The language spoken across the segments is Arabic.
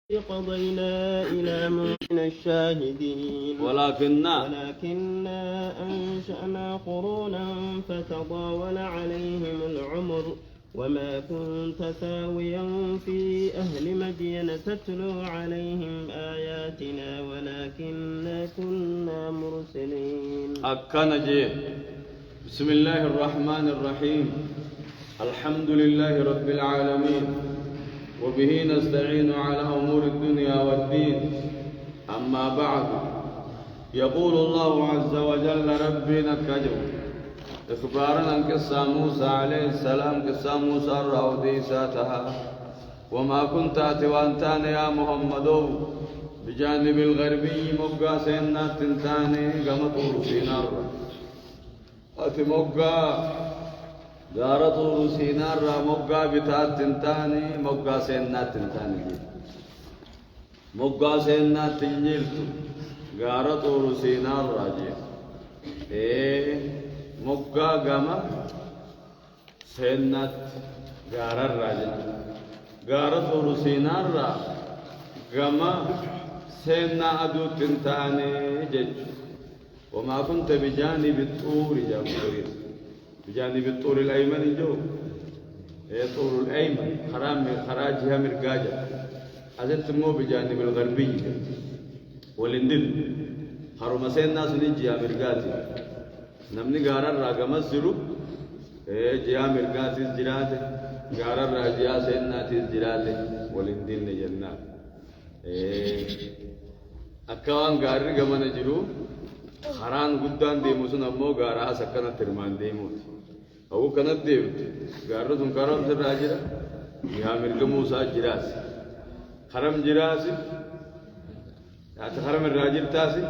قضينا إلى من الشاهدين ولكننا أنشأنا قرونا فتطاول عليهم العمر وما كنت ثاويا في أهل مدين تتلو عليهم آياتنا ولكننا كنا مرسلين. أكنجي بسم الله الرحمن الرحيم. الحمد لله رب العالمين وبه نستعين على أمور الدنيا والدين. أما بعد، يقول الله عز وجل ربنا كجو إخبارنا قصة موسى عليه السلام، قصة موسى الرأودي ساتها وما كنت أتوانتان يا محمد بجانب الغربي مبقى سينا تنتاني قمطور في نار أتمقى غارة طول سينار مقا بتات تنتاني مقا سينات تنتاني مقا سينات تنجلت غارة طول سينار راجع مقا غما سينات غارة راجع غارة طول سينار غما سينا أدو تنتاني جج وما كنت بجانب الطور جابوري بجانب الطور الأيمن جو طور الأيمن خرام خراجها مرقاجة أزلت مو بجانب الغربي والندل حرم سينا سنجيها مرقاتي نمني غارر راقا مسجرو جيها مرقاتي الجراتي غارر راجيها سينا تزجراتي والندل نجلنا أكوان غارر غمان جرو خران قدان ديمو سن أمو غارا سكنا ترمان ديمو أو كانت ديمو غارو تم كرام سر راجرا يها مرق موسى جراس خرم جراسي أت خرم الراجل تاسي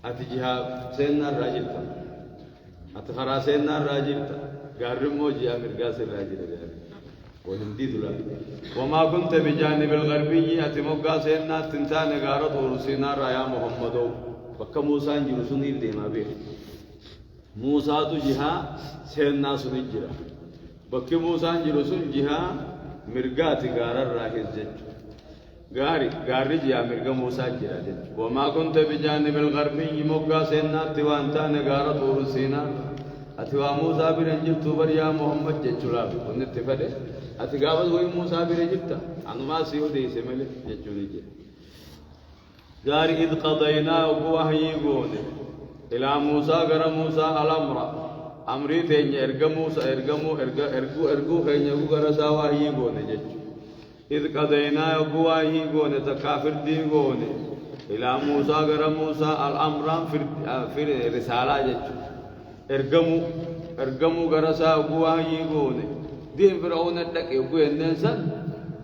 أت جها سينا الراجل تا أت خرا سينا الراجل تا غارو مو جها مرقا سر راجل وهندي دولا وما كنت بجانب الغربي أت موقع سينا تنتان غارو تورسينا رايا محمدو بكا موسى انجلو سنير ديما بيه موسى تو جها سينا سنير جرا بكا موسى انجلو سن جها مرقاتي غارر راكز جج غاري جها مرقا موسى جرا جج وما كنت بجانب الغربي موقع سينا تيوانتان غارة طور سينا اتوا موسى برنجل توبر يا محمد ججولا ونت فده اتغابز وي موسى برنجلتا انما سيو دي سمله ججولي جي غار إذ قضينا وحي يقول إلى موسى غر موسى الأمر أمري تين إرجع موسى إرجو خين يقول غر سوا يقول نجج إذ قضينا وحي يقول تكافر دي يقول إلى موسى غر موسى الأمر في رسالة جج إرجمو غر سوا وحي يقول دين فرعون الدك يقول الناس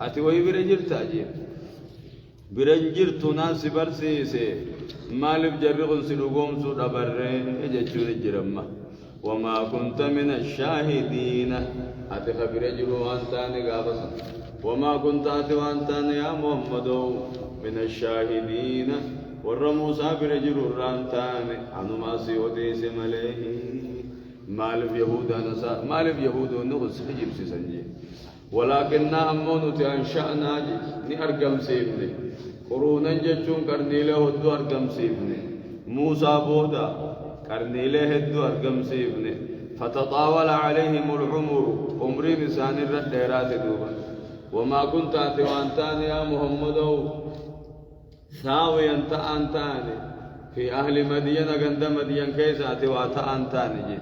أتوي برجل تاجر برنجر تناس برسيسي مالف جرغن سلوغوم سود أبرين إجتشون الجرمة وما كنت من الشاهدين أتخ برجلو أنتاني قابسا وما كنت أتوانتاني يا محمد من الشاهدين والرموسى برجلو رانتاني عنو ما سيوديس مليه مالف يهودا نصار مالف يهودا نغس حجب سنجي ولكننا أمونت أنشأنا نأرقم سيبني قرونا جتشون كرنيله هدو أرقم سيبني موسى بودا كرنيله هدو أرقم سيبني فتطاول عليهم العمر عمري نسان الرديرات دوبا وما كنت أتوانتان يا محمد ثاوي أنت أنتاني في أهل مدين غند مدين كيس أتواتا أنتاني جي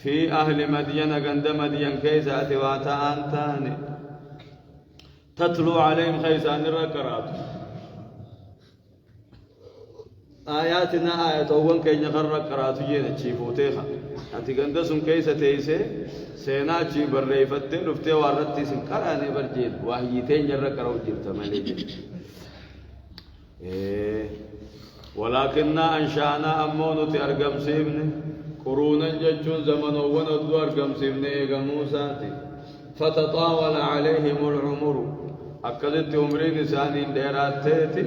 في أهل مدين غند مدين كيس أتواتا أنتاني تتلو عليهم خيسان الركرات آياتنا آيات أول كي نقرر كراتو جينا تشيفوتيخا أنتي غندسون كيس تيسي سينا تشي بريفتي رفتي واردتي سنكراني برجيل وحيتين جرر كراو جيبتا مليجي ولكننا أنشأنا أمونو أرقم سيبني قرونا ججون زمن ونودو أرقم سيبني إيقا موسى فتطاول عليهم العمر أكدت عمرين سانين ديرات تيتي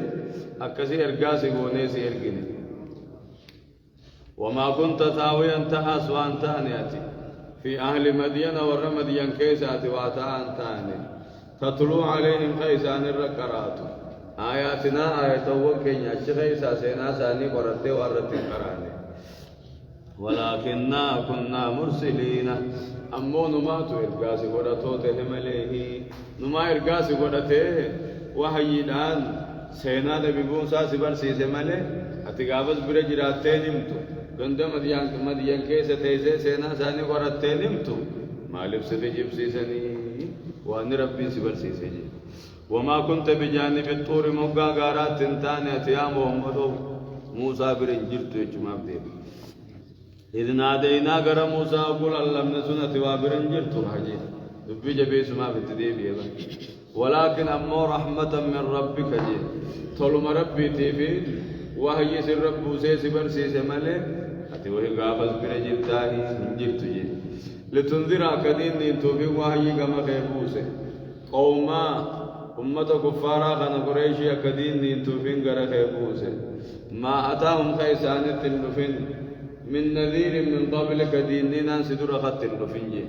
أكسي إرقاسي قونيسي إرقني وما كنت ثاويا تحس وأنتانياتي في أهل مدين ور مدين كيسات واتان تاني تتلو عليهم خيسان الرقرات آياتنا آية وكين خيسا سينا ساني قرأت وأردت قراني ولكننا كنا مرسلين أمو نماتو إرقاسي قرأتو تهمليه نما إرقاسي قرأته وحيدان سينا نبي موسى سبرسيس ملي أتقابز برجراتين نمتو گند مدین کیسے تیزے سینا سانی قرأتين نمتو ما لبست جبسيسني وأن ربي سبرسيسي وما كنت بجانب الطور مقا غارات تنتاني يا محمد موسى برنجرت يجمع بديب إذ نادينا غر موسى قل اللهم نسنة وابرنجرت حجي دبي جبي سما بتديب يبا ولكن أمو رحمة من ربك جي طلم ربي تيفي وهي سر رب سيسي برسيسي ملي أتي وهي غابز برنجرتاهي نجرت جي لتنذر كدين نتوفي وهي كما خيبوسي قوما أمة كفارا خان قريشي كدين نتوفين غير خيبوسي ما أتاهم خيسان التلفين من نذير من قبل كديننا سدر خط الرفنجي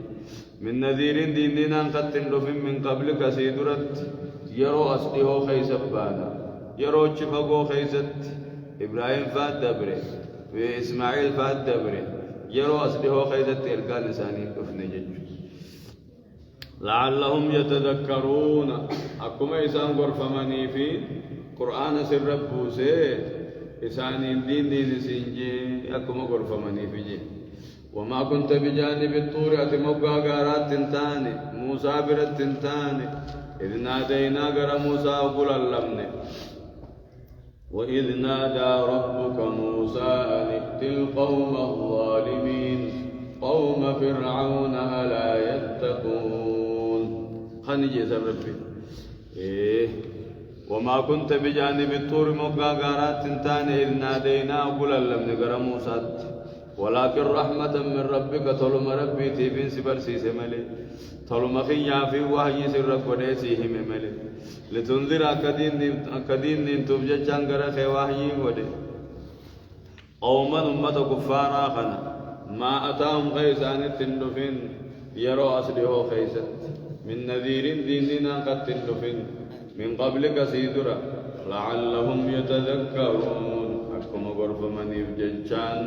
من نذير ديننا خط الرفن من قبل كسيدرت يرو أصله خيسبانا يرو شفقو خيست إبراهيم فاد دبره وإسماعيل فاد دبره يرو أصله خيست إركان لساني رفنجي لعلهم يتذكرون أكما إسان غرفماني في قرآن سر بوسي إساني دين سنجي أكما غرفماني في جي وما كنت بجانب الطور أتموقع غارات تنتاني موسى برت تنتاني إذ نادينا غر موسى وقل اللمن وإذ نادى ربك موسى أن ائت القوم الظالمين قوم فرعون ألا يتقون خنجي ربي وما كنت بجانب الطور مقا غارات تنتاني إذ نادينا وقل اللمن غر موسى ولكن رحمة من ربك طلم ربي تيبين سبرسي سملي طلم خيا في وحي سرق وديسيه مملي لتنذر أكدين ننتوب ججان غر خي وحي ودي قوما أمة كفارا خنا ما أتاهم خيسان التندفين يرو أصله خيست من نذير ديننا قد تندفين من قبلك سيدرا لعلهم يتذكرون أكما غرف منيف ججان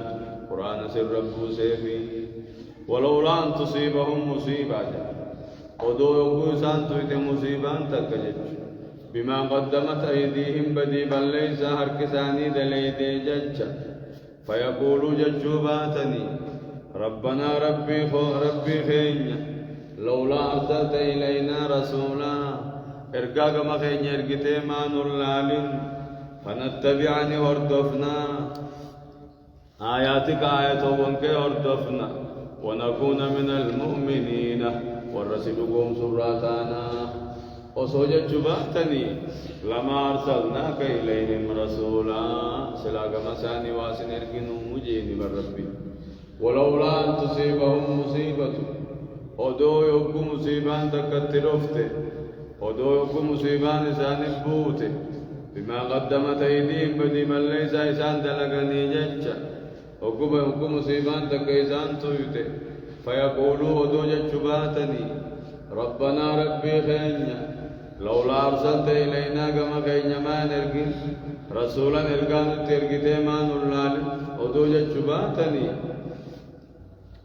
قرآن سر ربو سيفي ولولا أن تصيبهم مصيبة ودو يقول سانتويت مصيبان تكجج بما قدمت أيديهم بدي بل ليس هركساني دليدي جج فيقولوا ججوباتني ربنا ربي خين لولا أرسلت إلينا رسولا إرقاق مخين يرقتي ما نرلال فنتبعني وردفنا آياتك آية وانك وردفنا ونكون من المؤمنين والرسلكم سراتانا وسوجت جباتني لما أرسلناك إليهم رسولا سلاك مساني واسن اركنوا مجيني من ربي ولولا أن تصيبهم مصيبة ودو يوكو مصيبان تكترفته ودو يوكو مصيبان إسان بوته بما قدمت أيديهم بدي من ليس إسان دلقني ججا وكم مصيبان تكيسان تويته فيقولوا ودو ججباتني ربنا ربي خينيا لولا أرسلت إلينا كما خينيا ما نرقين رسولا نرقان ترقته ما نرلال ودو ججباتني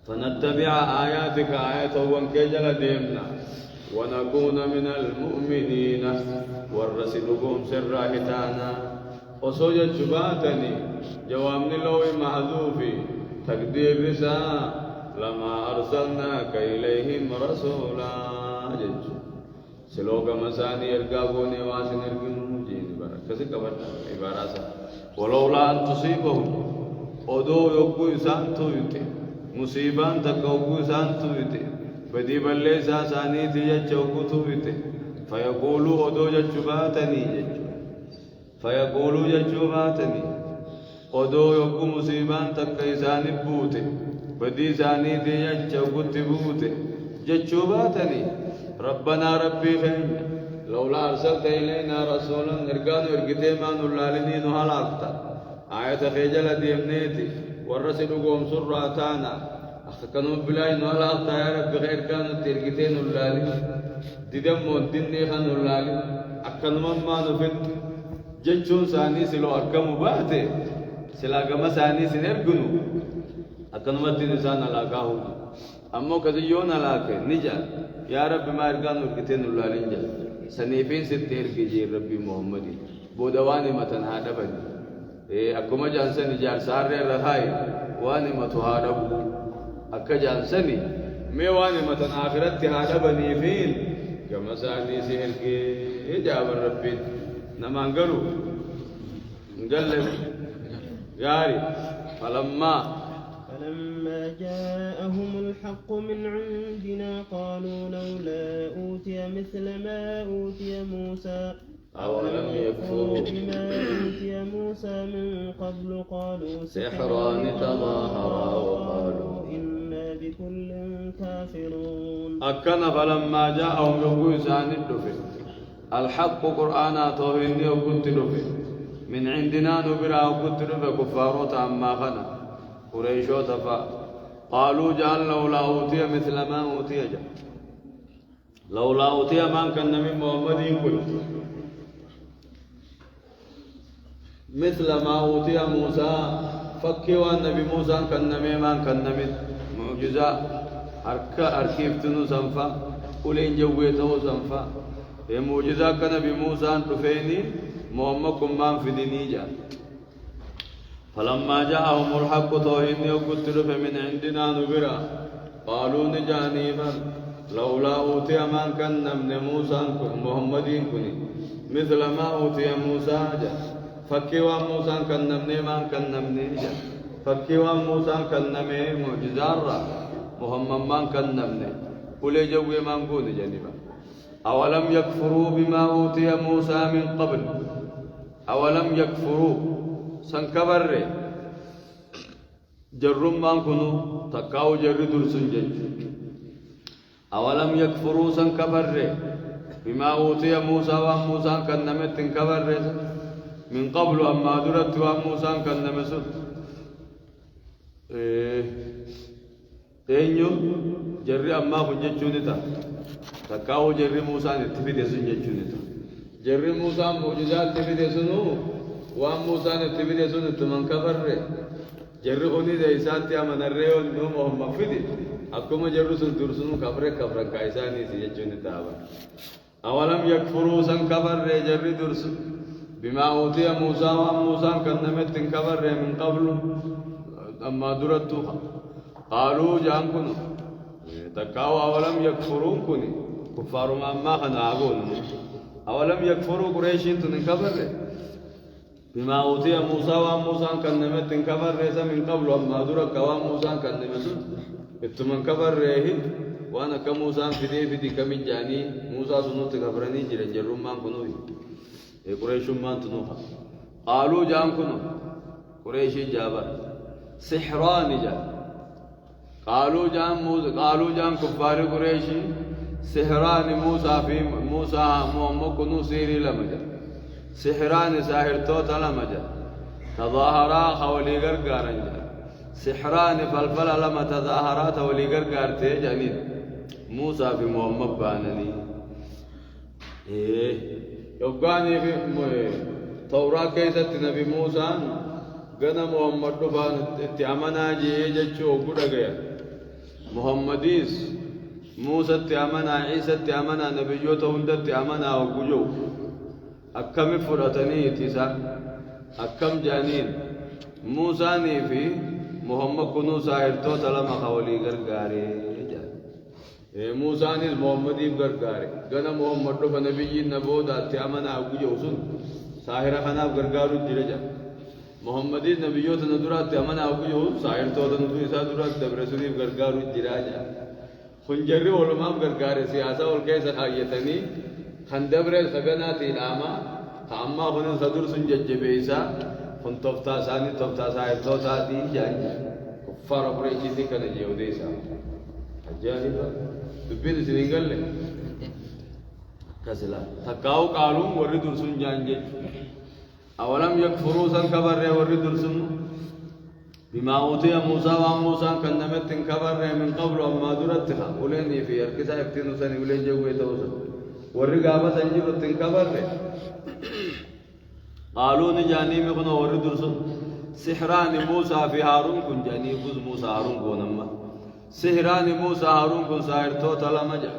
فنتبع آياتك آية وانكجل ديمنا ونكون من المؤمنين والرسلكم سر هتانا وسوجت جباتني جوامن لوي محذوفي تقدير رساء لما أرسلناك إليهم رسولا جج سلوك مساني يرقابوني واسن يرقنون جين بركة كبر عبارة ولولا أن تصيبهم ودو يقو إسان تويته مصيبان تقوقو إسان تويته بدي بلّي ساساني تيجا چوكو تويته فيقولوا ودو جچباتني جچ فيقولوا جچباتني ودو يقو مصيبان تقيساني بوته بدي ساني تيجا چوكو تبوته جچباتني ربنا ربي خير لولا أرسلت إلينا رسولا نرقان ورقتي ما نلالني نهالاكتا آية خيجل ديمنيتي والرسل قوم سراتانا أخكنوا بلاي نهالاكتا يا رب خير كانت ترقتين اللالي ددم ودني خن اللال أكن ما نفت جنشون ساني سلو أكم باته سلا كم ساني سنرجنو أكن ما تنسان على كاهو أمو كذيون على كه نجا يا رب ما أرجان وركتين اللالين جا سنيفين ستير كجير ربي محمد بودواني متن هذا بني أكو ما جانسن نجار سار رهاي واني متهارب أكا جانسني ميواني متن آخرت هذا بني فين كما ساني سهر كي إجاب ربي نمانغرو نقلب ياري فلما جاءهم الحق من عندنا قالوا لولا أوتي مثل ما أوتي موسى أولم يكفروا بما أوتي موسى من قبل قالوا سحران تظاهرا وقالوا إنا بكل كافرون أكن فلما جاءهم يقوسان الدفن الحق قرآنا توهني وكنت دفن من عندنا نبرا وكنت دفن كفاروت عما خنا قريشو تفا قالوا جعل لولا أوتي مثل ما أوتي جاء لولا أوتي من كان من محمد كل مثل ما أوتي موسى فكي والنبي موسى كان من كان من معجزة أركيفتنو سنفا قلين جويته سنفا معجزة كان نبي موسى تفيني محمد كمان في دينيجا فلما جاءهم الحق توهيني وكتر من عندنا نبرا قالوا نجانيبا لولا أوتي من كان من موسى محمد كني مثل ما أوتي موسى جاء فكي موسى كان من كان من جاء فكي موسى كان من معجزارا محمد من كان من قل جوي من كون جانبا أولم يكفروا بما أوتي موسى من قبل أولم يكفروا سنكبر جرم من كنو تكاو جر درسن جج أولم يكفروا سنكبر بما أوتي موسى وموسى كنمت تنكبر من قبل أما درت وموسى كنمسد تينيو جر أما خنجتشونتا تكاو جر موسى نتفيد سنجتشونتا جر موسى معجزات تفيد سنو وام موسى نتبي سن تمن كفر جروني ذيسات يا من الريو نو محمد فدي اكو ما جرسن درسن كفر كفر كايساني سيجون تابا اولم يكفروا سن كفر جر درس بما اوتي موسى وام موسى كنمت كفر من قبل اما درت قالوا جانكن تكاو اولم يكفرون كني كفار ما خناغون اولم يكفروا قريش تن كفر بما أوتي موسى وموسى كان نمت كفر ريسا من قبل وما درك وموسى كان نمت اتمن كفر ريه وانا كموسى في دي كم جاني موسى سنوت كفرني جرم ما كنوي قريش ما تنوها قالوا جام كنو قريش جابر سحران جا قالوا جام كفار قريش سحران موسى في موسى محمد كنو سيري لمجا سحران ساحر توتا لمجا تظاهرا خولي غرغارن سحران فلفل لما تظاهرا تولي غرغار جانين موسى في محمد بانني يوغاني في توراة كيست نبي موسى غنا محمد بان اتعمنا جيجچو غدا گیا محمديس موسى اتعمنا عيسى اتعمنا نبيوت هند اتعمنا وغجو أكم فرطني تسا أكم جانين موسى في محمد كنو ساحر تو تلم خولي غرغاري موسى نيل محمد غرغاري غنا محمد تو نبي نبو دات امنا اگو سن ساحر خنا غرغارو جرجا محمد نبيوت ندرات امنا اگو ساحر تو دن تو درات دبرسني غرغارو جراجا خنجري علماء غرغاري سياسه ول كيس حيتني خندبر سغناتي لاما خاما بن صدر سنجج بيسا خن توفتا ساني توفتا ساحر تو تاتي جاي كفار بريشي دي كن جيوديسا اجانب دبين سنينغل كسلا تكاو قالوا وري درسون جانجي اولم يكفروا سن كبر وري درسون بما أوتي موسى وموسى كان نمت كبر من قبل أما درتها وليني في أركسا يكتنو سني ولين جوي توسا والرقابة سنجر تنكبر قالوا نجاني مغنى وردرسون سحران موسى في هارون كن جاني بوز موسى هارون كونما سحران موسى هارون كن ساير توتا لمجا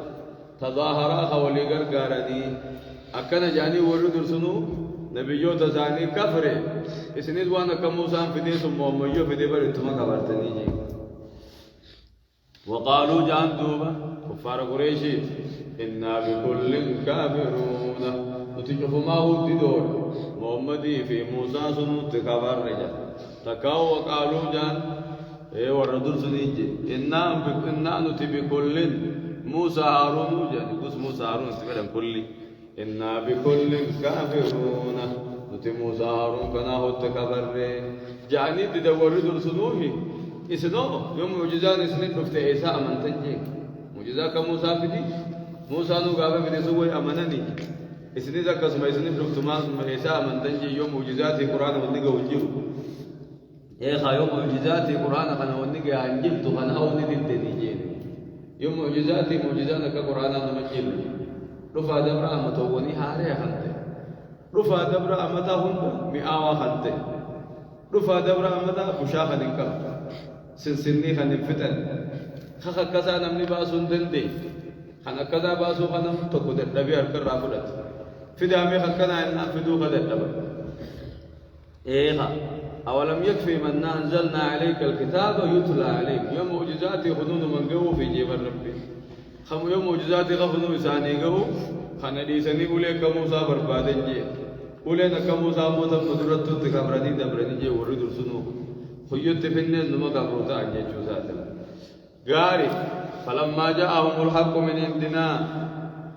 تظاهرا خولي غرغارني أكن جاني وردرسونو نبيو تزاني كفره اسنيد وانا كموسى في دي ثم ميو في دي برتما خبرتني جي وقالوا جان دوبا كفار قريش إنا بكل كافرون نتجف ما هو دور محمدي في موسى سنو تكبر رجا تكاو وقالوا جان ايه وردل سنيجي إنا نتي بكل موسى هارون جان بس موسى هارون تبدأ كل إنا بكل كافرون نتي موسى هارون كنا هو تكبر جاني تدور دل سنوه إسنو يوم معجزان إسنين بفتح إيسا أمن تنجي معجزة كموسى فدي موسى نو غابة بدي سوى أمنني إسنين ذاك اسمه إسنين بفتمان إيسا أمن تنجي يوم معجزات القرآن ونيجا وجيو إيه خا يوم معجزات القرآن خنا ونيجا عنجب تو خنا ونيجي تنيجي يوم معجزات كقرآن نمجيل رفع دبر أمته وني هاري خنته رفع دبر أمته هند مئة خنته رفع دبر أمته بشاخ نكا سنسني خن الفتن خا كذا نمني باسون دندي خنا كذا باسو خنم تقود النبي أركر رافلت في دامي خكنا إن فدو قد النبي إيه أولم يكفي من أنزلنا عليك الكتاب يتلى عليك يوم معجزات خنون من جو في جيب الرب خم يوم معجزات خنون إنساني جو خنا دي سني أولي كموسى بربادين جي أولي نكموسى موسى مدرت تكبرني دبرني جي ورد رسنو خيوت فيني نما كبروتا عني جوزات غاري فلما جاءهم الحق من عندنا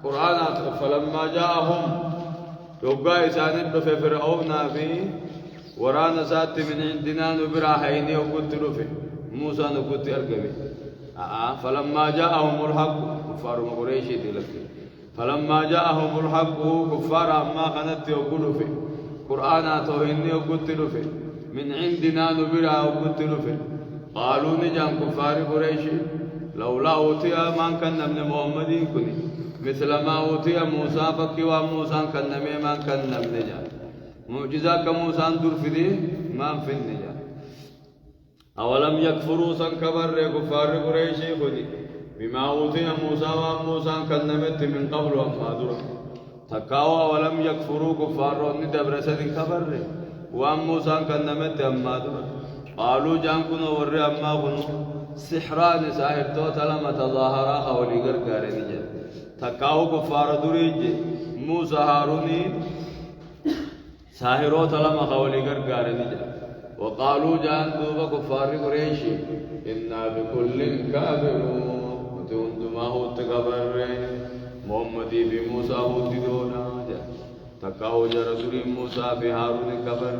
قرآن فلما جاءهم يوقع إسانين في فرعون في ورانا سات من عندنا نبرا حيني وقلت له موسى نقلت أرقبي فلما جاءهم الحق كفار قريش تلك فلما جاءهم الحق كفار ما خنت وقلوا في قرآن توهني وقلت له من عندنا نبرا وقلت له قالوا نجان كفار قريش لولا أوتي ما كان من محمد كني مثل ما أوتي موسى فكي وموسى كان ما كان من نجا معجزة كموسى دور في دي ما في النجا أولم يكفروا سنكبر كفار قريش خدي بما أوتي موسى وموسى كان من قبل وما دور تكاوا ولم يكفروا كفار ندبر سدين كبر وموسى كان أما دور قالوا جانكم ور أما كنوا سحران ساحر توتلا ما تظاهرا خولي غرغارني جا تكاو كفار دريج موسى هاروني ساحرو تلا ما خولي غرغارني جا وقالوا جان دوبا كفار قريش إنا بكل كافرون تندما هو تكبر محمد بموسى هو تدونا جا تكاو جرسول موسى بهارون كبر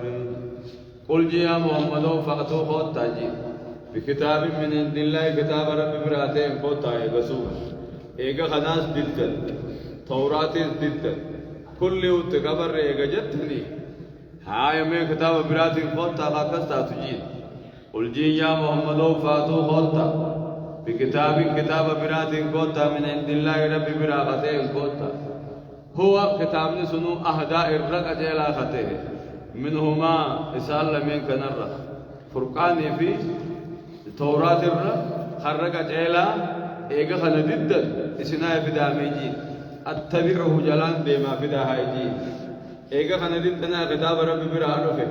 قل جاء محمد فأتوا خط تاجي بكتاب من عند الله كتاب رب براتين قطع يغسوه إيغا خناس دلتن توراة دلتن كل يوت كبر إيغا جتني هاي من كتاب براتين قطع خاكستا تجين قل جي يا محمد فاتو قطع بكتاب براتين قطع من عند الله رب براتين قطع هو كتاب نسنو أهداء الرقع جيلا خطيه منهما إسال من كنرة فرقان في توراة الرّ خرّق جيلا إيجا خنا ضد إسناء في داميجين أتبعه جلان بما في دهايجين إيجا خنا ضد أنا كتاب ربي برهانو في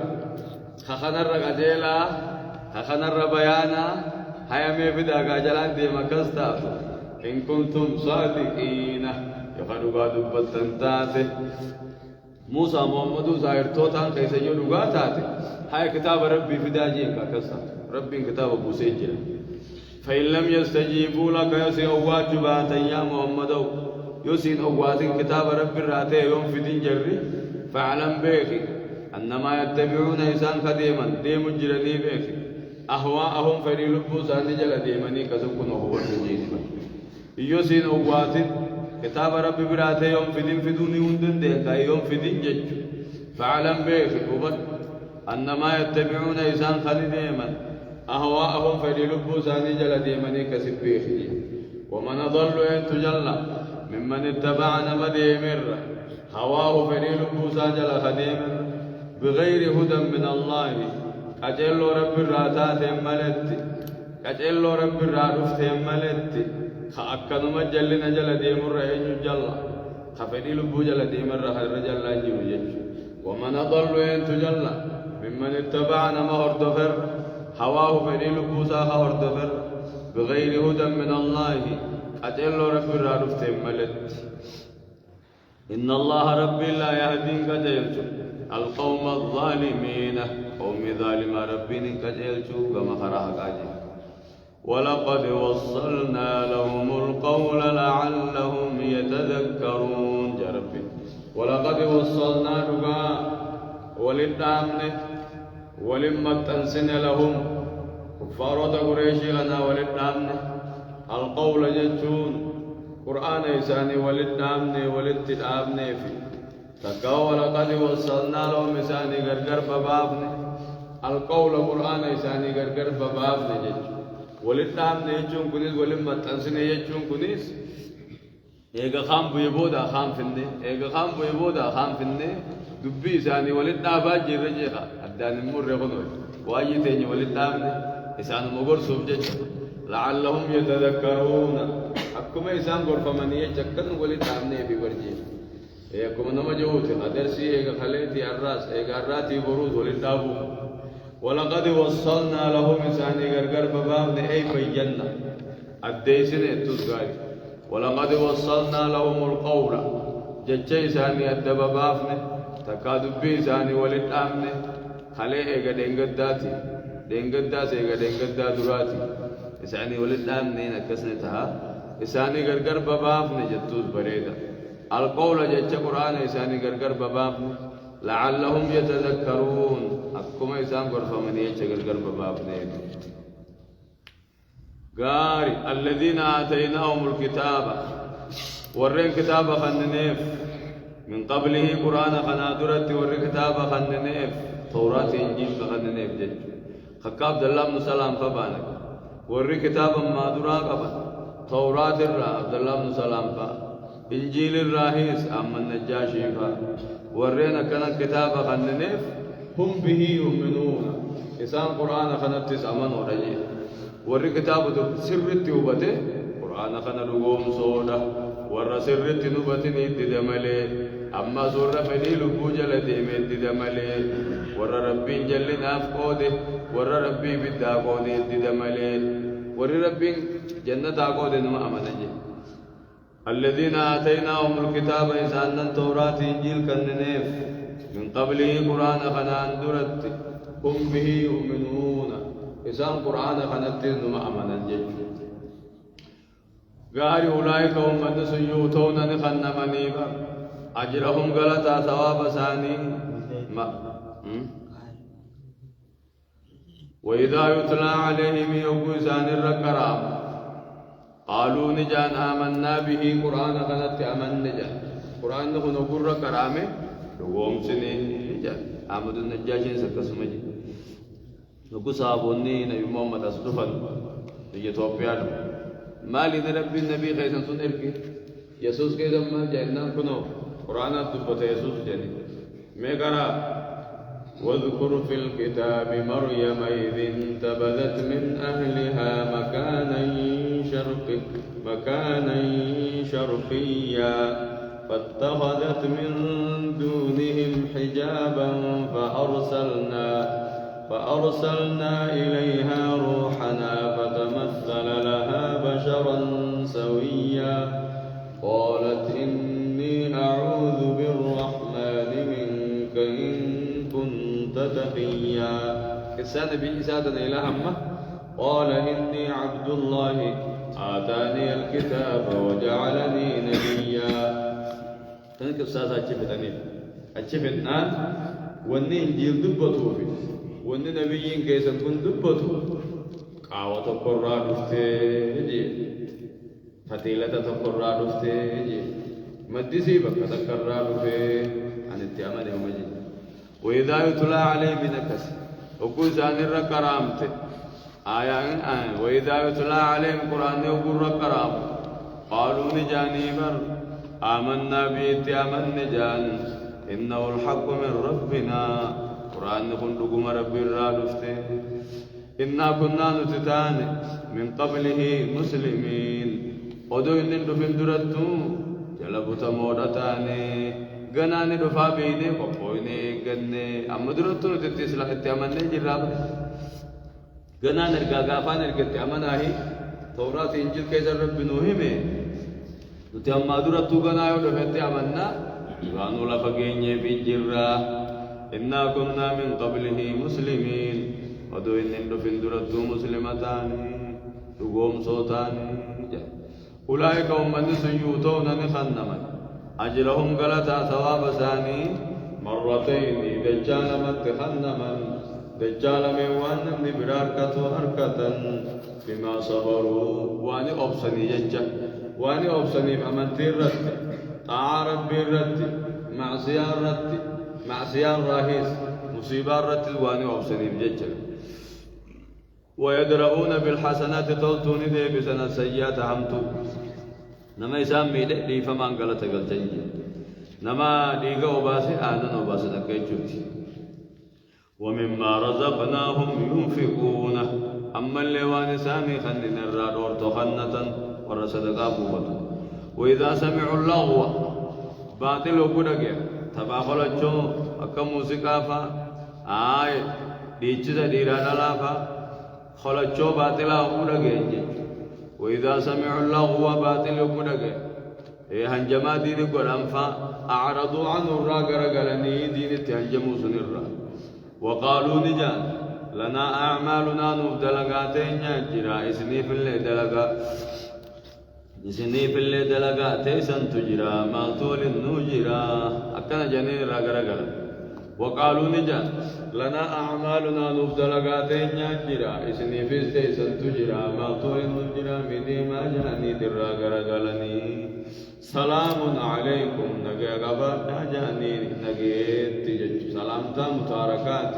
خنا الرّ جيلا خنا الرّ بيانا هيا مي في دهاجا جلان بما كستا إن كنتم صادقين يخلو قادو بتنتاته موسى محمد زاهر توتان كيسا جو لغاتاته هاي كتاب ربي في داجين كستا ربي كتاب أبو سجل فإن لم يستجيبوا لك يسي أوات جباتا يا محمد يسين أوات كتاب ربي راتي يوم في دين جري فاعلم بيخي أنما يتبعون إنسان قديما ديم جرني بيخي أهواءهم فري لبو ساني جل ديمني كسكن هو الجيد يسين أوات كتاب ربي براتي يوم في دين في دوني وندن ديكا يوم في دين جج فاعلم بيخي أنما يتبعون إنسان قديما أهواءهم فليلبوا ثاني جل ديمني كسبيخ ومن أضل أن تجلى ممن اتبعنا مديمر هواه فليلبوا ساجل خديم بغير هدى من الله أجل رب الراتات ملت أجل رب الرادفت ملت خأكد مجل نجل ديمر أن يجلى خفليلبوا جل ديمر رجل أنجي ومن أضل أن تجلى ممن اتبعنا مهردفر هواه فليلبوا ساها هردفر بغير هدى من الله أجل رب الرادفت ملت إن الله ربي لا يهدي كجيلتو القوم الظالمين قوم ظالم ربي كجيلتو كما خراه كاجي ولقد وصلنا لهم القول لعلهم يتذكرون يا ربي ولقد وصلنا لها وللدامن ولما تنسن لهم كفار قريش غنا وللدامن القول جتون قرآن إساني ولدنامني ولدتدامني في تقول قد وصلنا لهم إساني غرغر ببابني القول قرآن إساني غرغر ببابني جج ولدنامني يجون كنيس ولما تنسني يجون كنيس إيغا خام بيبودا خام فيني إيغا خام بيبودا خام فيني دبي إساني ولدنابا جيرجيخا أداني مر غنوي واجي تيني ولدنامني إساني مغر سوبجج لعلهم يتذكرون أكما إسان غرفمانية جكن ولي تامني ببرجي أكما نما جوت أدرسي إيغا خليتي الراس إيغا الراتي بروز ولي تابو ولقد وصلنا لهم إساني غرغر ببابن أي بينا الديسن التزغاري ولقد وصلنا لهم القول جتشي إساني الدبابافن تكادب بي إساني ولي تامني خلي إيغا دنگداتي دنگداس إيغا دنگدا دراتي إساني ولد آمنين أكسنتها إساني غرغر ببافن جتوز بريدا القول جتش قرآن إساني غرغر ببافن لعلهم يتذكرون أكما إسان غرفمن يتش غرغر ببافن غاري الذين آتيناهم الكتاب ورين كتاب خننيف من قبله قرآن خنادرت ورين كتاب خننيف توراة إنجيل خننيف جتش خكا عبد الله بن سلام فبانك ورّي كتاب ما دراك توراة الرا عبد الله بن سلام فا إنجيل الراهيس أما النجاشي فا ورّينا كان كتاب خننف هم به يؤمنون إسان قرآن خنتس أمن ورجي ورّي كتاب سر التوبة قرآن خن لقوم صودا ورّ سر التوبة نيد دملي أما سورة فدي لبوجة لديمت دملي ورّ ربي جل ناف قوده ورّ ربي بدا قوده دملي ورّ ربي جنة قوده نما أمنجي الذين آتيناهم الكتاب إنسان التوراة إنجيل كننيف من قبله قرآن خنان درت هم به يؤمنون إنسان قرآن خنت نما أمنجي غاري أولئك هم من سيوتون نخن منيبا أجرهم غلطا ثواب ثاني ما وإذا يتلى عليهم يقول ثاني الركرام قالوا نجان آمنا به قرآن خنت أمن نجان قرآن نخن نقول ركرامه لقوم سني نجان آمد النجاشين سكسمجي نقول صابوني نبي محمد أصدفن يتوفيان مالي ربي النبي خيسن سنركي يسوس كيسن ما جاءنا كنو قرآن تبت يسوس جاني ميقرا واذكر في الكتاب مريم إذ انتبذت من أهلها مكانا شرقيا فاتخذت من دونهم حجابا فأرسلنا إليها روحنا فتمثل لها بشرا سويا قالت إني أعوذ بالرحمن منك إن كنت تقيا إنسان بإسادة إلى أمه قال إني عبد الله آتاني الكتاب وجعلني نبيا تنك أستاذ أتشفتنا واني إنجيل دبتو في واني نبيين كيسا كن دبتو قاوة قرى دفتي فتيلة قرى دفتي مدسي بك تقرى دفتي عن التعامل ومجي وإذا يتلى عليه بنكس وكل ثاني ركرامته وإذا يتلى عليهم قرآن يقول قرام قالوا نجاني بر آمنا بيت آمن نجان إنه الحق من ربنا قرآن نكون لكم رب الرادفته إنا كنا نتتان من قبله مسلمين ودو إن دفن درتو جلبو تمودتاني غناني دفا بيني قبويني غني أما درتو نتتسلا اتعمني جراب غنان الغاغافان الغتي أمناهي توراة إنجيل كيسر رب نوهمي نتعمى درتو غنايو دفتي أمنا غانو لفقيني بجرا إنا كنا من قبله مسلمين ودو إن دفن درتو مسلمتان تقوم صوتان أولئك هم من سيوتون نخنما أجرهم غلطا ثواب ثاني مرتين دجال مت خنما دجال من وانم براركة حركة بما صبروا واني أبصني ججا واني أبصني أمنتي الرد طاعة ربي الرد معصية الراهيس مصيبة الرد واني أبصني ججا ويدرؤون بالحسنات تلتون دي بسنة سيئات همتو نما إسام ميلة دي فمان غلطة غلطة نما ديغا وباسي آدن وباسي تكيشوتي ومما رزقناهم ينفقون أما اللوان سامي خندن الراد ورتخنة ورصدقا بوبتو وإذا سمعوا اللغو باطل وقدق تبا خلچو أكا موسيقى فا ديچسا ديرانا لافا خلچو باطلا وقدق وإذا سمعوا اللغو باطل وقدق هنجما دين قرآن فا أعرضوا عنه الراقر قلني دين تهنجموا سنرا وقالوا نجان لنا أعمالنا نفدلقاتين جرا إسني في اللي دلقاتي سنتجرا ما طول النجرا أكنا جنين راقر قلن وقالوا نجان لنا أعمالنا نفدلقاتين جرا إسني في اللي سنتجرا ما طول النجرا مدي ما جاني الراقر قلني سلام عليكم نجا قبر جاني نجيت سلامتا متاركات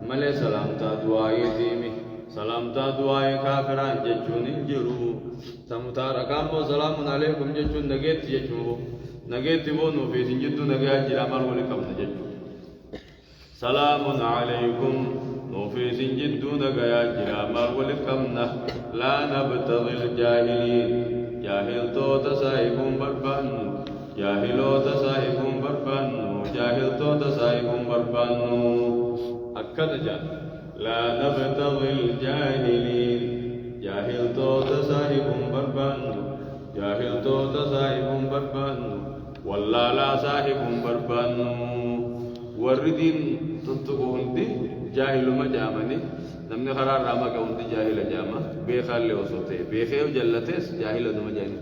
ملي سلامتا دعائي ديمي سلامتا دعائي كافران ججون جرو تمتاركام سلام عليكم ججون نجيت ججو نجيت بونو في سنجدو نجا جرامال ولكم نججو سلام عليكم نوفي سنجدو نجا جرامال ولكم لا نبتغي الجاهلين جاهل تو تسايبون بربانو جاهلو تسايبون بربانو جاهل تو تسايبون بربانو أكد جان لا نبتغي الجاهلين جاهل تو تسايبون بربانو جاهل تو تسايبون بربانو والله لا سايبون بربانو وردين تنتقون دي جاهل مجامني نمني خرار راما كونتي جاهل جاما بيخال لي وصوتي بيخيو جلتس جاهل نما جاني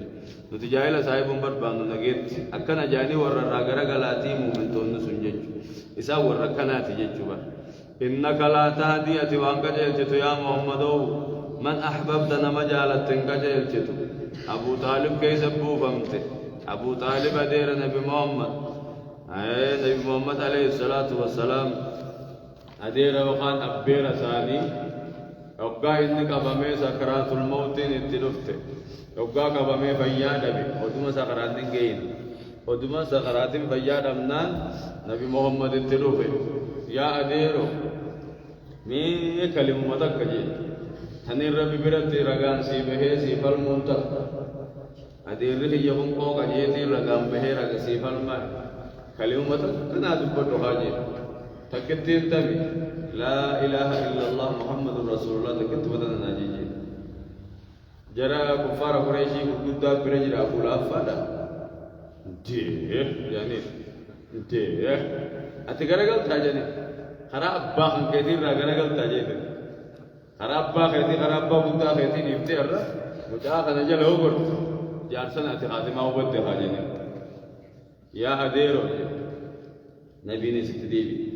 نتي جاهل صاحب بربانو نغيت اكنا جاني ور راغرا غلاتي مومن تون سنجج اسا ور كناتي ججوا انك لا تهدي اتوان كجلت يا محمد من احببت نما جالت كجلت ابو طالب كيس ابو فمت ابو طالب ادير نبي محمد نبي محمد عليه الصلاه والسلام أدير وقان أبير ثاني يوقع إنك أبامي سكرات الموت نتلفت يوقع أبامي فياد بي ودما سكرات نجين ودما سكرات فياد أمنان نبي محمد نتلفت يا أديرو مي كلمة متك جي هني ربي برتي رجان سيبه سيفال منتق أدير ريه يوم قوق جيتي رجان به رج سيفال ما كلمة متك كنا دبته حاجي تكتير تبي لا إله إلا الله محمد رسول الله تكتب بدنا ناجي جرا كفار قريشي كدودا برجر أبو لافدا يعني أتكرر تاجني خراب باخن كثير راجل تاجي خراب باخ كثير خراب باخ كدا كثير يفتر متى خنجل هو قرط جالسنا أتخاذ ما هو بتخاذني يا أديرو نبي نسكتيبي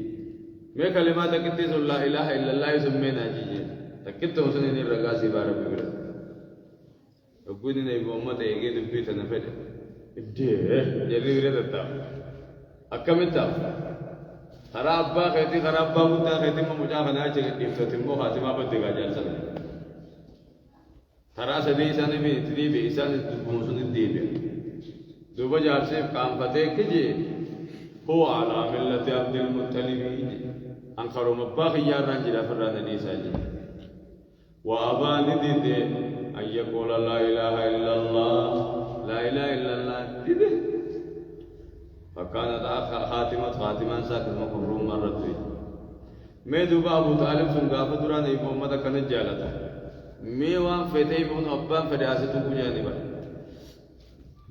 ما كلمات كتير لا إله إلا الله يسمينا جيجي تكتب مسنين الرجاسي بارب بيرا يقول إن أبو محمد يجي دبيت نفيد إديه جري بيرا تتا أكمل تا خراب با خيتي خراب با بودا خيتي ما مجا خنا شيء يفتح مو خاتمة بدي كاجال سنة خراس دي إنسان بين تدي بإنسان بمسون الديبة دوبا جارسيف كام فتاة كجي هو على ملة عبد المطلب أنكروا مباخي يارن جرا فران نيساجي وأبان ديد أن يقول لا إله إلا الله لا إله إلا الله ديد فكانت خاتمة ساكت مكروم مرة मैं दुबा अबू तालिब सुनगा फदुरा नहीं मोहम्मद कन जाला था मैं वहाँ फ़तेह इब्न अब्बान फ़रियासे तो कुछ नहीं बना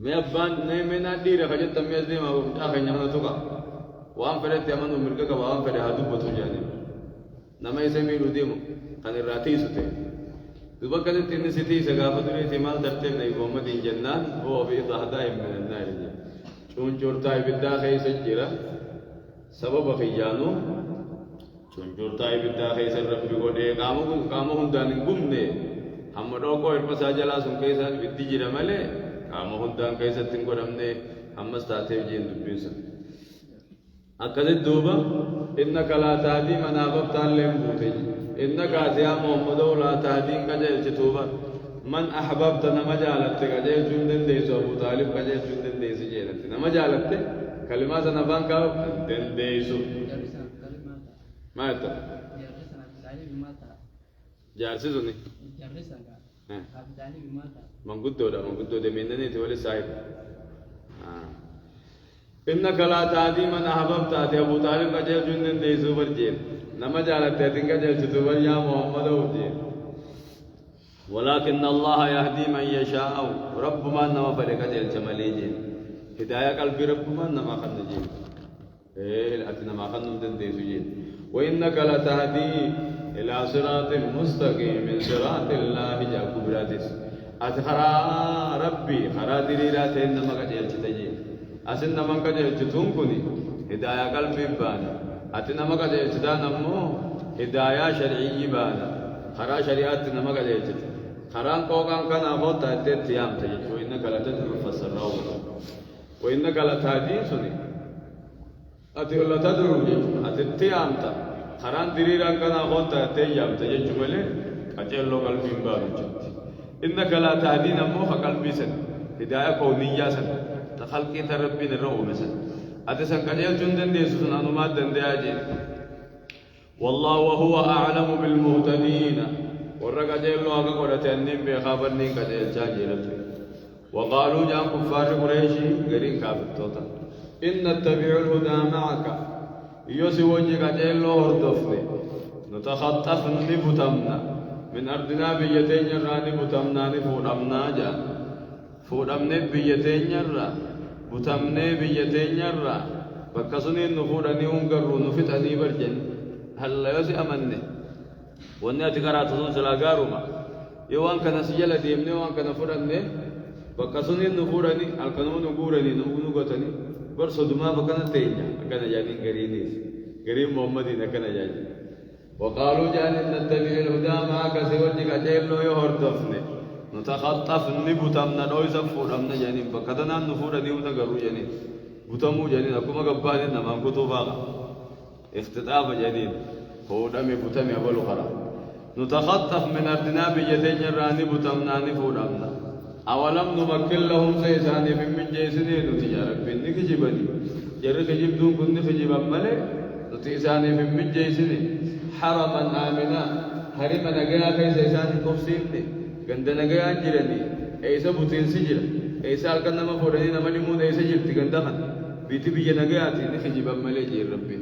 मैं अब्बान नहीं मैं ना डी रखा जब तमियज़ नहीं मालूम था कहीं ना तो का वहाँ फ़रे त्यामन उम्र का वहाँ फ़रे हाथों बचो जाने नमे इसे मैं रुदी मु कने राती सुते दुबा कने तीन सिटी सगा फदुरा इस्तेमाल करते नहीं मोहम्मद इन जन्नत वो अभी दाहदा इम्मन नारी चुन चोरता इब्दा कहीं से जिरा सबब खियानो चुनचुरता इब्दा कैसे रब्बी को दे कामों हुंदा निगुमने हम लोग को इर्पसा जला सुन कैसे विद्दी जिरमले कामों हुंदा कैसे तिनको रमने हम मस्ताते जिन दुबिस अकदे दुबा इन्ना कला तादी मनाबब तालेम बूते इन्ना काज़िया मोहम्मद ला तादी कजे चितुबा मन अहबब तनमजालते कजे चुंदन देसो अबू तालिब कजे चुंदन देसी जेलते नमजालते कलिमा सनबान का den देसो ماذا؟ جالس زوني. من قد منني تولي سايب. إنك لا تعدي من أحببت أتي أبو طالب كجيل جندن ديسو برجيل. نما جالت تهتين كجيل تتوبر يا محمد وجيل. ولكن الله يهدي من يشاء. رب ما نما فرق جيل جمالي جيل. هداية قلبي رب ما نما خن جيل. أتنا ما خن نمدن ديسو جيل. وإنك لتهدي إلى صراط مستقيم من صراط الله جاكبراتس أتخرى ربي خرى ديرات إنما كجيل تجي أسن نما كجيل تونكني هداية قلبي بانا أتنما كجيل تدان أمو هداية شرعي بانا خرى شريعت نما كجيل تد خران قوقان كان أخوت تيام تجي وإنك لتدعو فسرعو وإنك لتهدي سني أتي الله تدعو أتتيام تا خران ديران كان أخوت تيام تجي جملة أجل لو قلبي بارج إنك لا تهدي نمو قلبي سن هداية كونية سن تخلقي تربي نرو مسن أتسن كجيل جندن ديسوسن أنومات دندياجين والله وهو أعلم بالمهتدين ورقا جيل لو أقا قرأت أنين بخابرني كجيل جاجيلت وقالوا جان كفار قريشي غرين كافر توتا إن نتبع الهدى معك يوسي وجهك جيل لو هردفني نتخطف نبتمنا من أرضنا بيتين يرى نبتمنا نفورمنا جان فورمنا بيتين يرى بتمنا بيتين يرى بكسني نفورني ونقروا نفتني برجن هل يوسي أمني وأني أتقرأ تصون سلاقارما يوان كان سجل ديمني وان كان فرني بكسني نفورني الكنون نقورني نقوتني برسو دما بكنا تيجا أكنا جانين قرينيس قريب محمدين أكنا جانين وقالوا جانين نتبع الهدى معك سوجك أجيل لو يهردفني نتخطف نبتمنا لو يسفورمنا جانين بكتنا نفورني ونقروا جانين بتمو جانين أكما قبالين نمان كتوبا اختطاف جانين هو دمي بتمي أولو خرا نتخطف من أرضنا بيتين يراني بتمنا نفورمنا أولم نمكن لهم سيساني من جيسني نتجارك بني كجبني جرك جبدون كن خجب أمالي نتيساني من جيسني حرما آمنا حرما نجاة كي سيساني كفسيني كنت نجاة جرني أيسا بوتين سجر أيسا الكنا مفورني نمالي مون أيسا جبتي كندخن بيتي بيجي نجاة نخجب أمالي جير ربي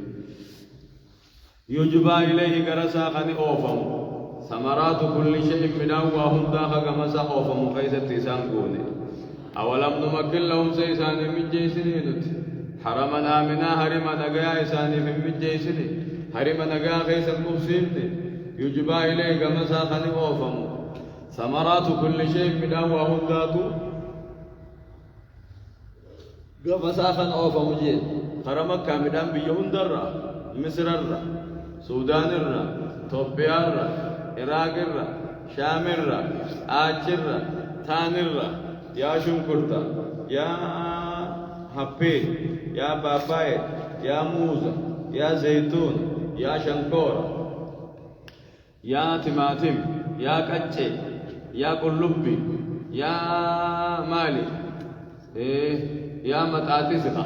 يجبى إليه كرسا خني أوفم ثمرات كل شيء من وهم داخل كما سأوفم قيسة تيسان قوني أولم نمكن لهم سيسان من جيسني نت حرما آمنا حرما نقيا إساني من جيسني حرما نقيا قيسة مبسيني يجبى إليه كما سأخني أوفم ثمرات كل شيء من وهم داخل كما سأخن أوفم جيد حرما كامدان بيهن درا مصر الرا سودان الرا توبيا الرا عراق الرا شام الرا آج الرا ثان الرا يا شنكرتا يا حبي يا باباي يا موزة يا زيتون يا شنكور يا تماتم يا كتشي يا قلبي يا مالي يا متعاتي سقا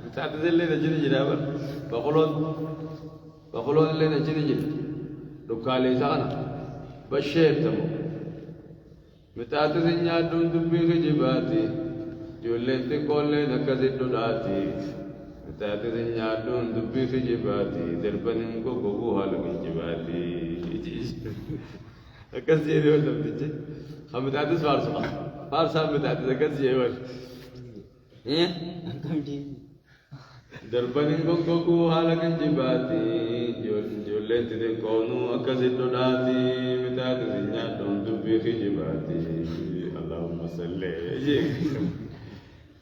متعاتي اللي نجري جرابر بقولون اللي نجري جري دكالي سانا بشير تمو متعاتي سنيا دون دبي خجباتي جولين تقولي نكزي دولاتي متعاتي سنيا دون دبي خجباتي دربنين كو كوكو هالو خجباتي أكزي دول دبتي هم متعاتي سفارسا فارسا متعاتي أكزي دول إيه دربنين كو كوكو هالو خجباتي جولين تقولي أكزي دولاتي متعاتي سنيا دون دبي خجباتي اللهم صل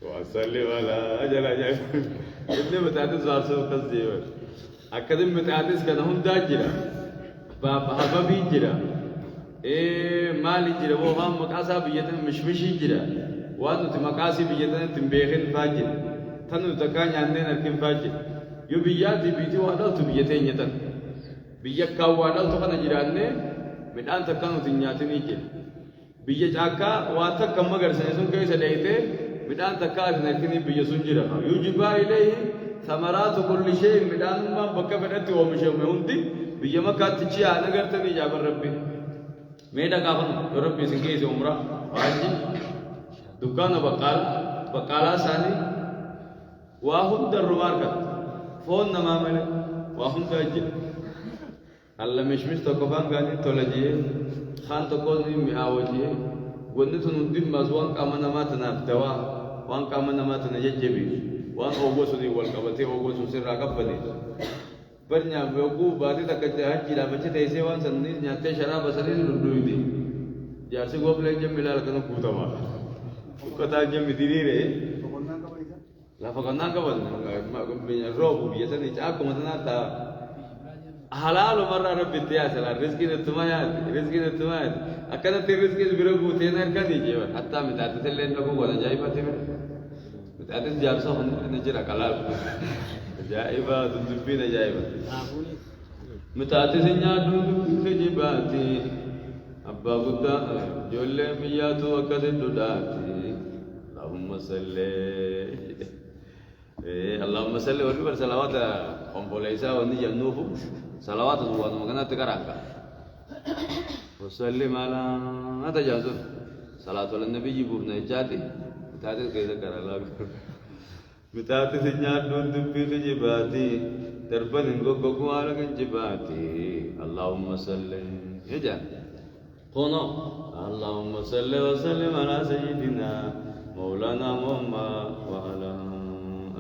وصلي ولا أجل أجل إني متعدس وارسو قصدي أكدم متعدس كنا هم داجرا بابا بيجرا مالي جرا वो हम मकासा बियतन मिशमिशी जरा वानु ते मकासी बियतन तुम बेखन फाजिर थनु तका न्याने नरकिन फाजिर यो बियाती बिती वाला तो बियते न्यतन बियक का वाला तो कना जिराने मिडान तका नु तिन्याते नीचे बिय जाका वाता कम अगर सेसुन कैसे लेते मिडान तका नरकिन बिय सुंजिरा युजिबा इलेही ثمرات كل شيء मिडान ما बक्का बदते वो मिशो में उन्दी बिय मकातिची आनगरते नी जाबर रब्बी मेडा काफन रब्बी सिंगे से उम्रा वाजी दुकान बकाला सानी वाहुद दरबार का फोन नमा मेरे वाहुद दाजी अल्लाह मिशमिश तो कबान गानी तो लजिए खान तो कौन नहीं मिआवजिए वन्ने तो नुदिम मज़वान कामन नमात ना दवा वान कामन नमात ना यज्जबी वान ओगो सुनी वल कबते ओगो सुसे रागब बने Bernya beku bari tak kerja haji lah macam tu sewan sendiri nyata syarab asal ini dulu ini. Jadi gua beli jam milal kena kuda mah. Kata jam diri re. Lah fakanna kawan, mak punya roh biasa ni cak aku macam nata. Halal marah Rabbi tiasa lah rezeki itu mayat. Akan nanti rezeki berobu tenar kan di jiwa. Hatta minta tu selain aku gua nak jahit mati ber. Minta tu jam so nanti kalal. جائبة تدبين جائبة متعتزنيا دون خجباتي أبا قدا جل ميات وكذب داتي اللهم صل اللهم صل وسلم صلوات قم بوليسا وني جنوب صلوات زوان مكانها تكرانك وسلم على نتجازو صلاة النبي يبونا جاتي متعتز كذا كرلا मिताते से न्यार नून दुप्पी के जिबाती दरबन इनको कोकुआल के जिबाती अल्लाहुम्मा सल्ले ये जान कौनो अल्लाहुम्मा सल्ले व सल्लिम अला सय्यिदिना मौलाना मुहम्मद व अला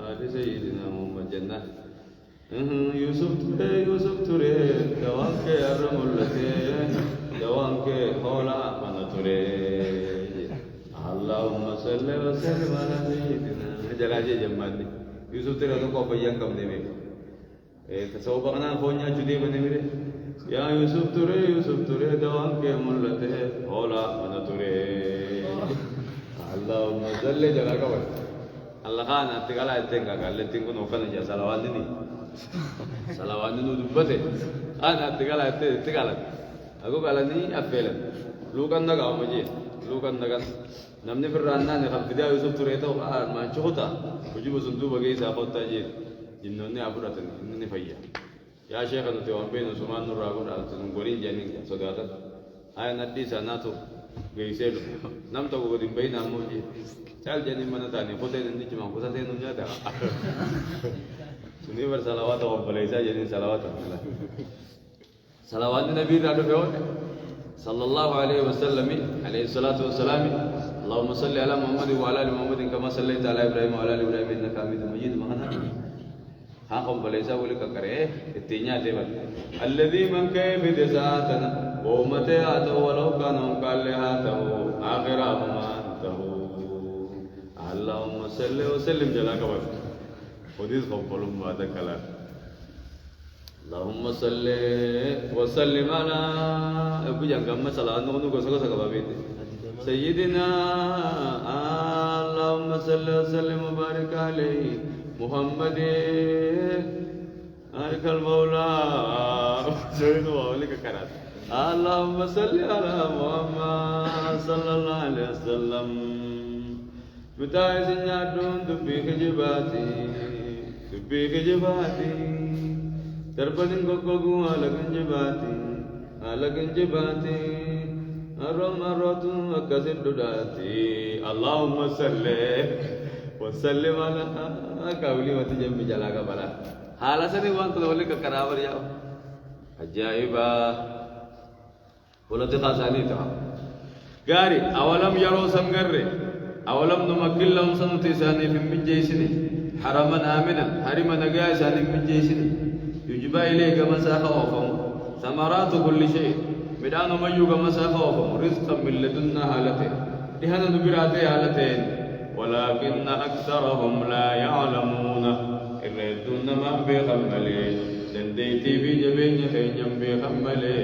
आलि सय्यिदिना मुहम्मद जन्नत यूसुफ तुरे दवान के अर्रमुल्लते दवान के हौला मना तुरे अल्लाहुम्मा सल्ले व सल्लिम अला सय्यिदिना जलाजे जम्मानी यूसुफ तेरा तो को भैया कम दे में तसौ बगना खोन्या जुदे बने मेरे या यूसुफ तुरे दवान के मुल्लत है औला मन तुरे अल्लाहुम्मा सल्ले जला का बस अल्लाह खान अतिकाला अतेंगा गल्ले तिंको नौकन जा सलावान नु दुबते ana अतिकाला अतिकाला अगो गालनी अफेलन लुकन ना गाव मुझे लुकन ना namni firranna ne kham fidaa yusuf tureta ma chuta kujibu sundu bagi sa khota ji jinnone aburatan ne fayya ya sheikh anu te wambe no suman nur ragu da tun gorin jani sodata ay naddi sanatu geise nam to go din bai namu ji chal jani manata ne khota ne ji ma khota te no jada suni bar salawat wa balaisa jani salawat salawat nabi radu fe صلى الله عليه وسلم عليه الصلاة والسلام اللهم صل على محمد وعلى ال محمد كما صليت على ابراهيم وعلى ال ابراهيم انك حميد مجيد مهنا ها قوم بليسا ولك كره اتنيا ديبل الذي من كيف ذاتنا ومتى اتوا ولو كانوا قال هاته اخر ما انته اللهم صل وسلم جلاك وديس قوم ما ذكر اللهم صل وسلم على ابو جنگم صلاه نو کو سگا سگا بابي سيدنا اللهم صل وسلم وبارك عليه محمد عليك المولى جوي تو वाले का करा اللهم صل على محمد صلى الله عليه وسلم متى سنيادون تبيك جباتي تربلين كوكو على جباتي أروتو أكسر داتي اللهم صل وسلم على قولي وتجمع جلاك بلا حالا سني وان تقول لك كرابر يا عجائبا ولد قاساني تا غاري أولم يروا سنغري أولم نمكن لهم سنتي ساني في مجيسني حرما آمنا حرما نجا ساني مجيسني يجبى إليك مساخة وفهم ثمرات كل شيء مدان ميوغ مساخة وفهم رزقا من لدنا حالتين لهنا نبراتي حالتين ولكن أكثرهم لا يعلمون إردون ما بخملي دنديتي في جبين خينيم بخملي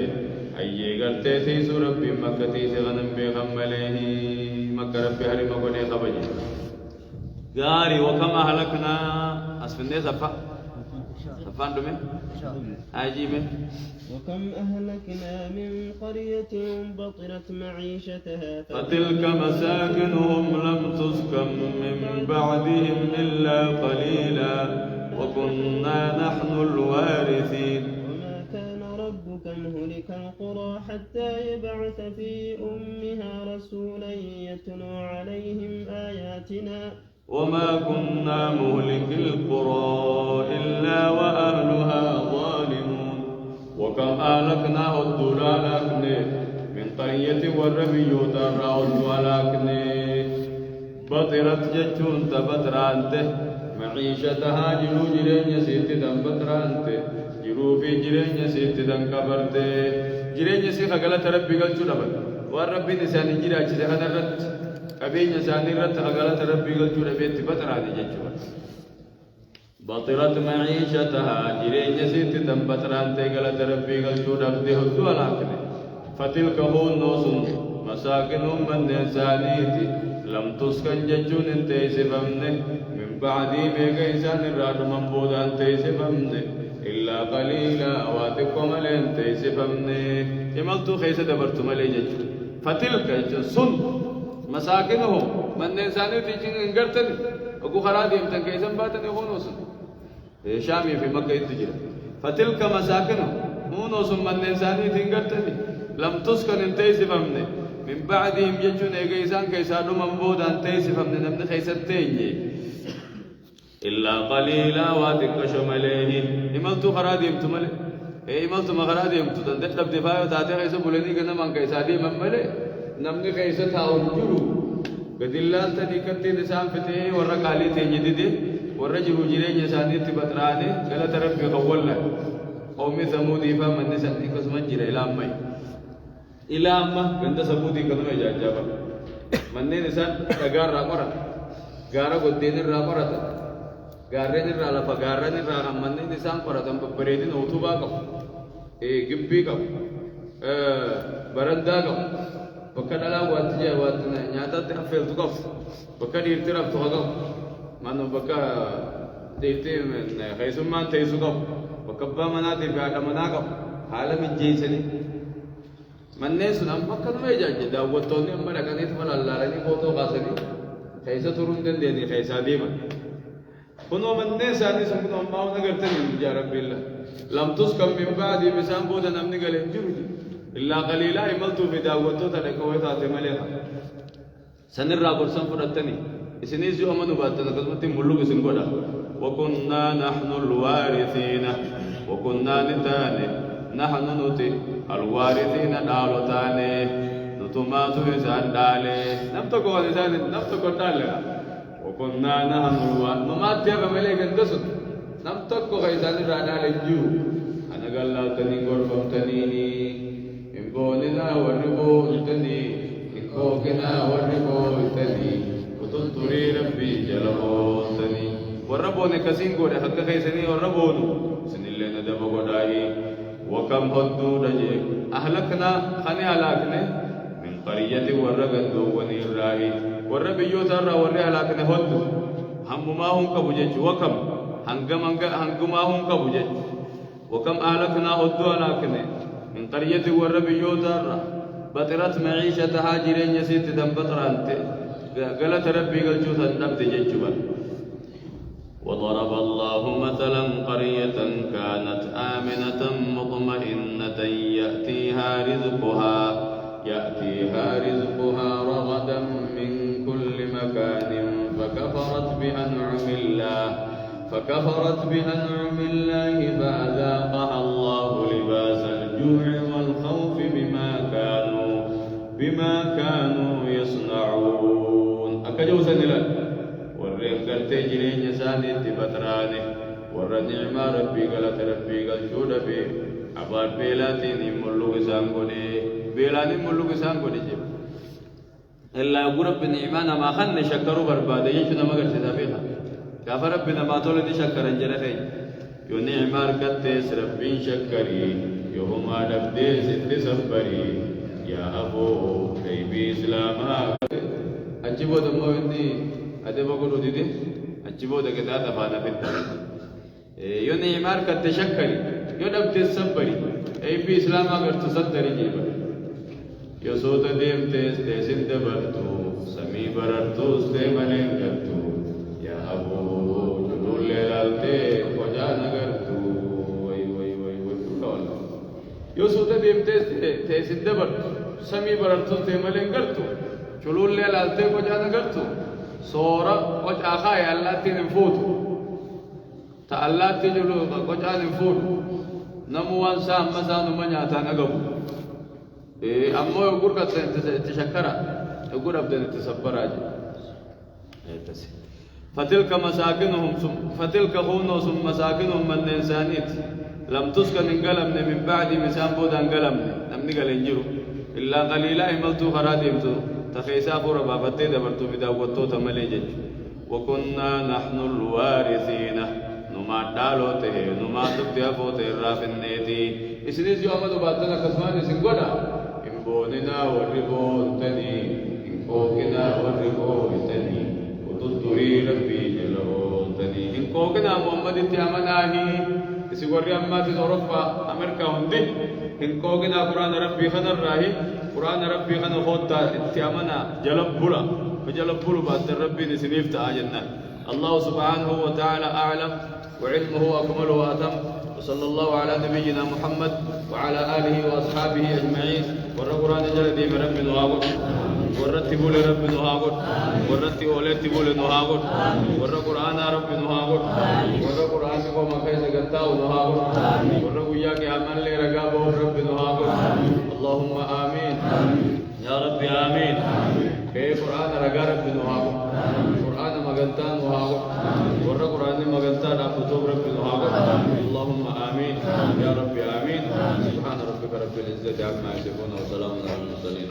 أي قرتي تيسو ربي مكتي سغنم بخمليه مكة ربي هرم قولي خبجي غاري وكما هلكنا أسفني سفان دمي عجيبه وكم أهلكنا من قرية بطرت معيشتها فتلك مساكنهم لم تسكن من بعدهم إلا قليلا وكنا نحن الوارثين وما كان ربك مهلك القرى حتى يبعث في أمها رسولا يتلو عليهم آياتنا وما كنا مهلك القرى إلا وأهلها ظالمون وكم أهلكنا الضلالكني من قرية والربي ترى الضلالكني بطرت جتون تبترانته معيشتها جلو جرين يسيت دم بترانته جلو في جرين يسيت دم كبرته جرين يسيت خجلة ربي قال شو نبل والربي نساني جرا أشياء هذا رت أبين يساني رت خجلة ربي قال شو نبي تبتراني جتون بطرت معيشتها جرين يسيت دم بترانته قال ربي قال شو نبي هدو علاقني فتلك هون نوسون مساكنهم من إنسانيتي لم تسكن جتون انتيس فمنه من بعدي ميغا إنسان الراد منبودا انتيس فمنه إلا قليلا واتقوا ملي انتيس فمنه إمالتو خيسة دبرتو ملي جتون فتلك سن مساكنهم من إنسانيتي جن انقرتني أقو خرادي امتن كيسا باتني هونوسن شامي في مكة يتجرى فتلك مساكنهم هونوسن من إنسانيتي انقرتني لم تسكن انتيس فمنه من بعدهم يجون إيجيسان كيسانو منبودا انتيس فمن نبن خيستين إلا قليلا واتك شماليه إمالتو خرادي امتمالي إمالتو مخرادي امتو تندت دفاع وتاتي خيسا بولني كنا من كيسادي ممالي نبن خيستا ونجلو قد الله تدي كنتي نسان فتيه ورق علي تنجددي ورجلو جرين يساني تبتراني قلت ربي قولا قومي ثمودي فمن نساني قسمان جرى إلى أمي إلى أما عند سبودي كلام يجاجبا مني نسان تجار راقرة جارا قدين الراقرة جارين الرلا فجارين الرلا مني نسان قرة تام ببريدين أوتوبا كم جببي كم برندا كم بكرة واتجا واتنا نياتا تأفل تكف بكرة يرترب تهاكم مانو بكرة تيتي من خيسوم مان تيسوكم بكبا مناتي بعد مناكم حالا من جيسني مني سنام مكان ما يجاج داوتوني أمبا لكني تمال الله لني فوتو قاسني خيسة ترون دندني خيسة ديما كنوا مني ساني سكنوا أمباو نقرتني يا رب الله لم تسكن من بعد مسام بودا نمني قال انجرني إلا قليلا إملتو في داوتو تلقوا تاتماليها سنرى برسان فرتني إسنيز جو أمنو باتنا كذمتي ملوك سنقودا وكنا نحن الوارثين وكنا نتاني نحن نتي الوارثين دالوتاني نتماتو إنسان دالي نمتكو إنسان نمتكو دالي وكنا نحن الوارثين نماتي أبماليك اندسل نمتكو إنسان دالي جو أنا قال لا تني قربم تنيني إنبوننا وربو تني إنكوكنا وربو تني وتنطري ربي جلبوتني وربوني كسين قولي حقا خيسني وربونو سنلنا دبقو داهي وكم هدو دجي أهلكنا خني هلاكنا من قرية ورقدو ونيراهي وربيو ترى وري هلاكنا هدو هم ما هم كبجج وكم هم ما هم كبجج وكم أهلكنا هدو هلاكنا من قرية والرب يوتر بطرت معيشتها جيرين يسيت دم بطرانت قالت ربي قال جوثا النبت جيجبا وضرب الله مثلا قرية كانت آمنة مطمئنة يأتيها رزقها رغدا من كل مكان فكفرت بأنعم الله فأذاقها الله لباس الجوع والخوف بما كانوا يصنعون أكجو سنلا ورّن قلتي جرين يساني تبتراني ورّن نعمة ربي قلت ربي قل شود بي عباد بيلاتي ملوك سانقوني جيب إلا يقول رب نعمانا ما خلني شكروا بربادة يشنا ما قلت تابيها كاف ربنا ما تولد شكرا جلخي يو نعمة ركتس ربي شكري يوما دبدي ست سفري يا أبو كيبي إسلاما أجيبو دمو إني أدبو قلو ديدي أجيبو دكتا تفانا في الدرس يو نعمة ركتس شكري يو دبدي سفري أي في إسلاما قرت صدري جيبا يو سوتا ديمتس تيسن دبرتو سمي بررتو استيمالين قرتو يا أبو جنول لالتي وجانا قرتو وي يو سوتا ديمتس تيسن دبرتو سمي بررتو استيمالين قرتو جنول لالتي وجانا قرتو صورة وجه أخاي اللاتي نفوتو تألاتي جلو وجانا نفوتو نموان سام مسانو من ياتان أقبو أمو يقول تشكرا يقول أبدا تسبرا فتلك هونو ثم مساكنهم من الإنسانيت لم تسكن انقلم من بعد مسان بودا انقلم نمني قال انجرو إلا قليلا إملتو خراتهم تخيسا فربا فتي دبرتو بداوتو تمليجج وكنا نحن الوارثين نما دالوته نما تبتيافوته الرافنيتي إسنيس يوم دباتنا كسمان سنقودا إنبوننا والربون تني إنكوكنا والربون تني وتطري ربي جلون تني إنكوكنا محمد انتعامناهي إسي ورّي أماتي أوروبا أمريكا هندي إنكوكنا قرآن ربي خنر راهي قرآن ربي خنر خوتا انتعامنا جلبولا فجلبولو بات ربي نسنيفتا آجنا الله سبحانه وتعالى أعلم وعلمه أكمل وأتم وصلى الله على نبينا محمد وعلى آله وأصحابه أجمعين والقرآن جلدي من رب نهاغر ورتبوا لرب نهاغر ورتبوا لرتبوا لنهاغر والقرآن رب نهاغر والقرآن قوم خيس قتاو نهاغر والرقياك عمل لي رقابه رب نهاغر اللهم آمين يا رب آمين كيف قرآن رقا رب نهاغر قرآن مغنتان نهاغر والقرآن مغنتان أفتوب رب نهاغر اللهم آمين يا رب آمين سبحان ربك رب العزة عما يصفون وسلام على المرسلين